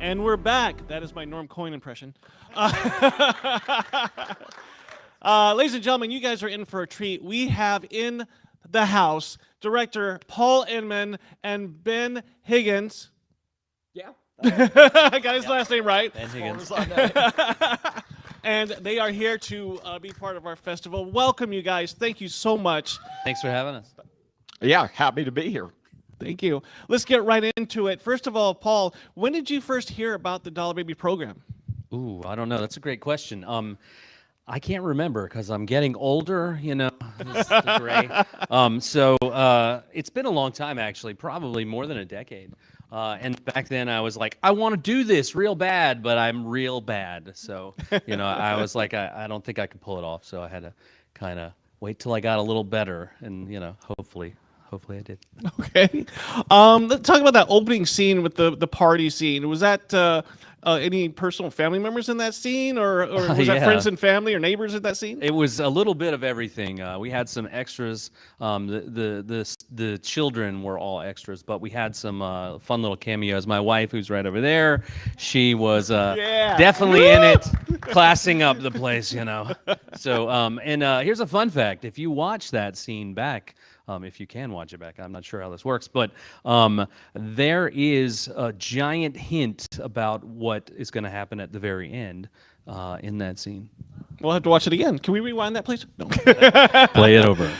And we're back. That is my Norm Coyne impression. Ladies and gentlemen, you guys are in for a treat. We have in the house director Paul Inman and Ben Higgins. Yeah. I got his last name right. Ben Higgins. And they are here to be part of our festival. Welcome, you guys. Thank you so much. Thanks for having us. Yeah, happy to be here. Thank you. Let's get right into it. First of all, Paul, when did you first hear about the Dollar Baby program? Ooh, I don't know. That's a great question. I can't remember because I'm getting older, you know, the gray. It's been a long time, actually, probably more than a decade. And back then I was like, I want to do this real bad, but I'm real bad. So, you know, I was like, I don't think I could pull it off. So I had to kind of wait till I got a little better and, you know, hopefully I did. Okay. Let's talk about that opening scene with the party scene. Was that any personal family members in that scene, or was that friends and family or neighbors in that scene? It was a little bit of everything. We had some extras. The children were all extras, but we had some fun little cameos. My wife, who's right over there, she was definitely in it, classing up the place, you know. So, here's a fun fact: if you watch that scene back. If you can watch it back. I'm not sure how this works, but there is a giant hint about what is going to happen at the very end in that scene. We'll have to watch it again. Can we rewind that, please? No. Play it over.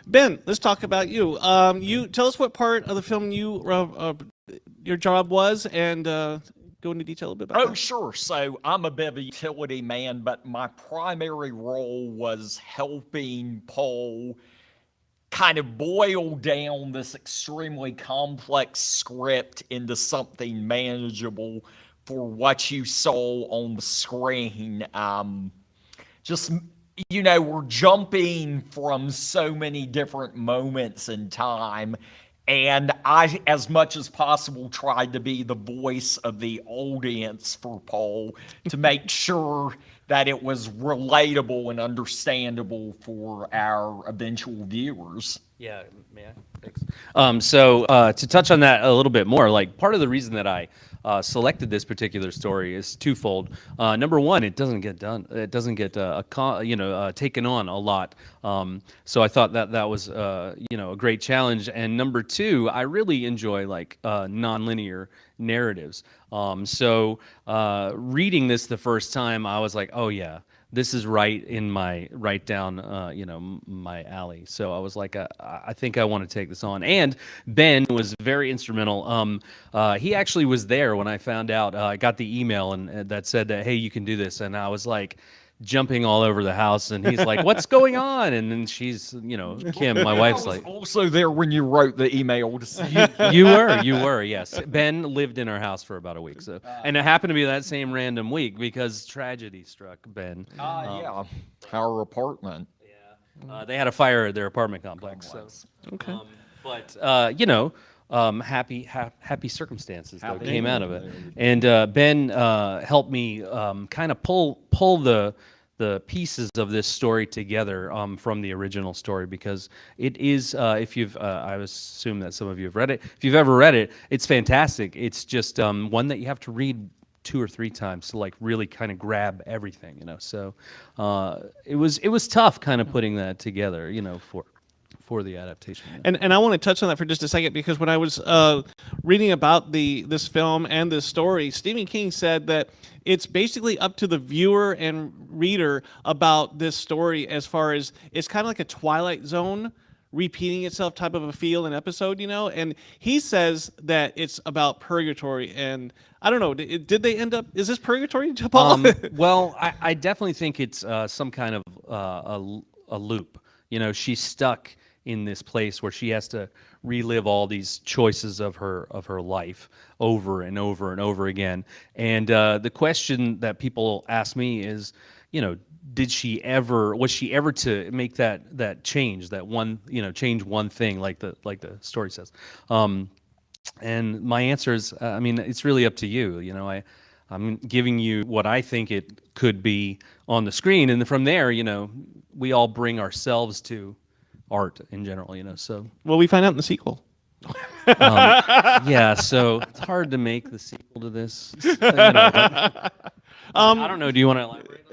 Ben, let's talk about you. You tell us what part of the film your job was, and go into detail a bit about that. Oh, sure. So I'm a bit of a utility man, but my primary role was helping Paul kind of boil down this extremely complex script into something manageable for what you saw on the screen. We're jumping from so many different moments in time, and I, as much as possible, tried to be the voice of the audience for Paul to make sure that it was relatable and understandable for our eventual viewers. Yeah, may I? Thanks. To touch on that a little bit more, like part of the reason that I selected this particular story is twofold. Number one, it doesn't get done. It doesn't get taken on a lot. So I thought that was a great challenge. And number two, I really enjoy nonlinear narratives. Reading this the first time, I was like, oh yeah, this is right down my alley. So I was like, I think I want to take this on. And Ben was very instrumental. He actually was there when I found out. I got the email and that said that, hey, you can do this. And I was like jumping all over the house, and he's like, what's going on? And then she's, Kim, my wife's like, also there when you wrote the email to see you were, yes. Ben lived in our house for about a week, so, and it happened to be that same random week because tragedy struck Ben. Yeah, our apartment. Yeah, they had a fire at their apartment complex. So, okay, happy circumstances that came out of it. And Ben helped me kind of pull the pieces of this story together from the original story, because it is, if you've, I assume that some of you have read it. If you've ever read it, it's fantastic. It's just one that you have to read 2 or 3 times to really kind of grab everything, So it was tough kind of putting that together, for the adaptation. Yeah. And I want to touch on that for just a second, because when I was reading about this film and this story, Stephen King said that it's basically up to the viewer and reader about this story, as far as it's kind of like a Twilight Zone repeating itself type of a feel and episode, and he says that it's about purgatory. And I don't know, did they end up, is this purgatory, Paul? Well, I definitely think it's some kind of a loop. She's stuck in this place where she has to relive all these choices of her life over and over and over again. And the question that people ask me is, was she ever to make that change, that one, change one thing, like the story says? And my answer is, it's really up to you. I'm giving you what I think it could be on the screen, and from there, we all bring ourselves to art in general, So well, we find out in the sequel. Yeah, so it's hard to make the sequel to this. But, I don't know. Do you want to elaborate?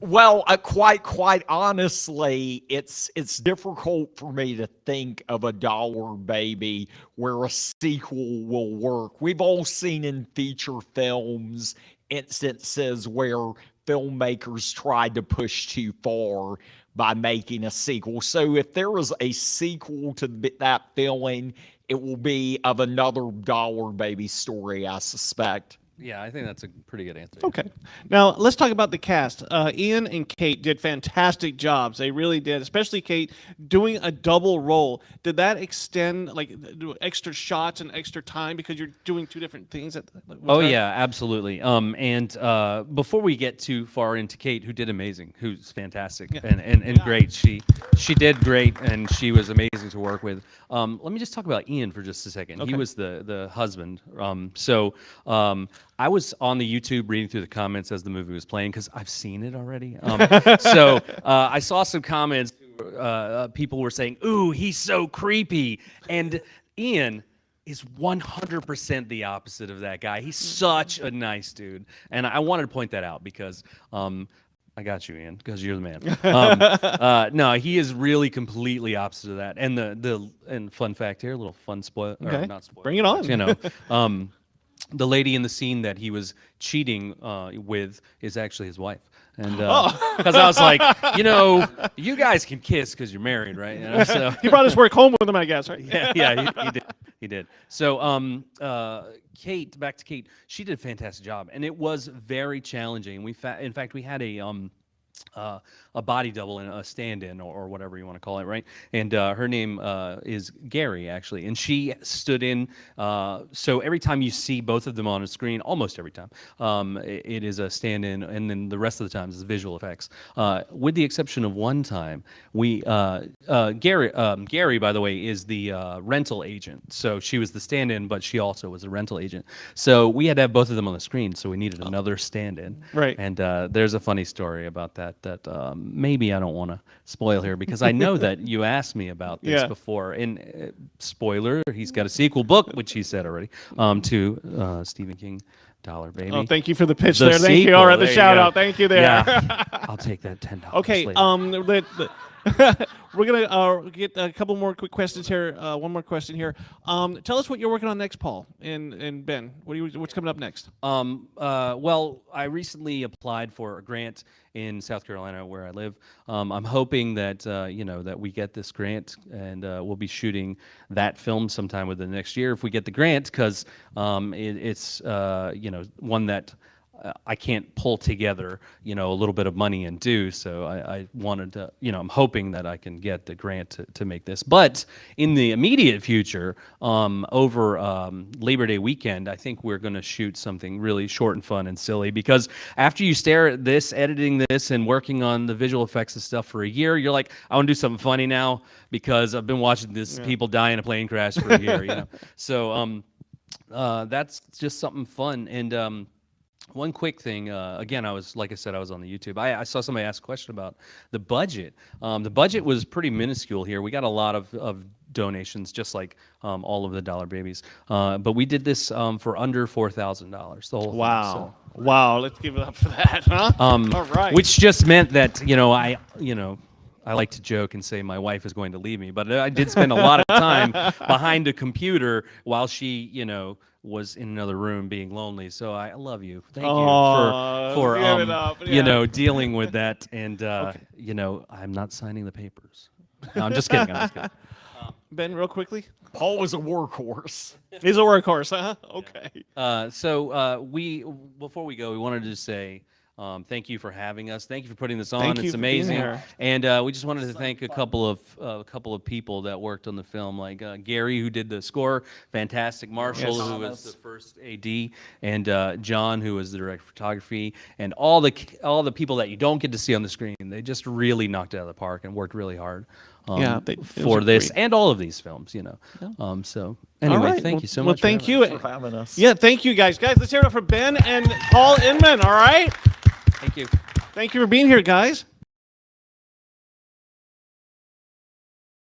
Well, quite honestly, it's difficult for me to think of a dollar baby where a sequel will work. We've all seen in feature films instances where filmmakers tried to push too far by making a sequel. So if there is a sequel to that film, it will be of another dollar baby story, I suspect. Yeah, I think that's a pretty good answer. Okay. Now, let's talk about the cast. Ian and Kate did fantastic jobs. They really did, especially Kate, doing a double role. Did that extend, like, extra shots and extra time because you're doing two different things? Oh, yeah, absolutely. And before we get too far into Kate, who did amazing, who's fantastic and great. She did great, and she was amazing to work with. Let me just talk about Ian for just a second. Okay. He was the husband. I was on the YouTube reading through the comments as the movie was playing because I've seen it already. I saw some comments. People were saying, "Ooh, he's so creepy," and Ian is 100% the opposite of that guy. He's such a nice dude, and I wanted to point that out because I got you, Ian, because you're the man. No, he is really completely opposite of that. And fun fact here, a little fun spoil, Okay. or not spoiler. Bring it on. You know, the lady in the scene that he was cheating with is actually his wife. And because I was like, you guys can kiss because you're married, right? You know, so He brought his work home with him, I guess, right? yeah, he did. So Kate, back to Kate, she did a fantastic job, and it was very challenging. In fact, we had a body double and a stand-in or whatever you want to call it, right? And her name is Gary, actually, and she stood in. So every time you see both of them on a screen, almost every time, it is a stand-in, and then the rest of the times is visual effects. With the exception of one time, Gary, by the way, is the rental agent. So she was the stand-in, but she also was a rental agent. So we had to have both of them on the screen, so we needed another stand-in. Right. And there's a funny story about that maybe I don't want to spoil here because I know that you asked me about this before. And spoiler, he's got a sequel book, which he said already, to Stephen King, Dollar Baby. Oh, thank you for the pitch The there. Thank you. sequel, All right, the there you shout go. out. Thank you there. Yeah, I'll take that $10. Okay, later. we're gonna get a couple more quick questions here. One more question here. Tell us what you're working on next, Paul and Ben. What's coming up next? Well, I recently applied for a grant in South Carolina, where I live. I'm hoping that that we get this grant, and we'll be shooting that film sometime within the next year if we get the grant, because it's one that I can't pull together, a little bit of money and do. So I wanted to, I'm hoping that I can get the grant to make this. But in the immediate future, over Labor Day weekend, I think we're going to shoot something really short and fun and silly, because after you stare at this, editing this and working on the visual effects and stuff for a year, you're like, I want to do something funny now because I've been watching this people die in a plane crash for a year, So that's just something fun. And one quick thing, again, like I said, I was on the YouTube. I saw somebody ask a question about the budget. The budget was pretty minuscule here. We got a lot of donations, just like all of the Dollar Babies. But we did this for under $4,000, the whole thing. Wow. So. Wow. Let's give it up for that, huh? All right. Which just meant that, I like to joke and say my wife is going to leave me, but I did spend a lot of time behind a computer while she, was in another room being lonely. So I love you. Thank you for give it up. dealing with that. And I'm not signing the papers. No, I'm just kidding. Ben, real quickly. Paul was a workhorse. He's a workhorse, huh? Okay. So before we go, we wanted to say thank you for having us. Thank you for putting this on. Thank you It's for being amazing. here. And we just wanted to thank a couple of people that worked on the film, like Gary, who did the score, fantastic. Marshall, who was the first AD, and John, who was the director of photography, and all the people that you don't get to see on the screen. They just really knocked it out of the park and worked really hard. For this and all of these films, So anyway, right. thank you so well, much. Thank For you having us. Yeah, thank you guys. Let's hear it up for Ben and Paul Inman. All right. Thank you. Thank you for being here, guys.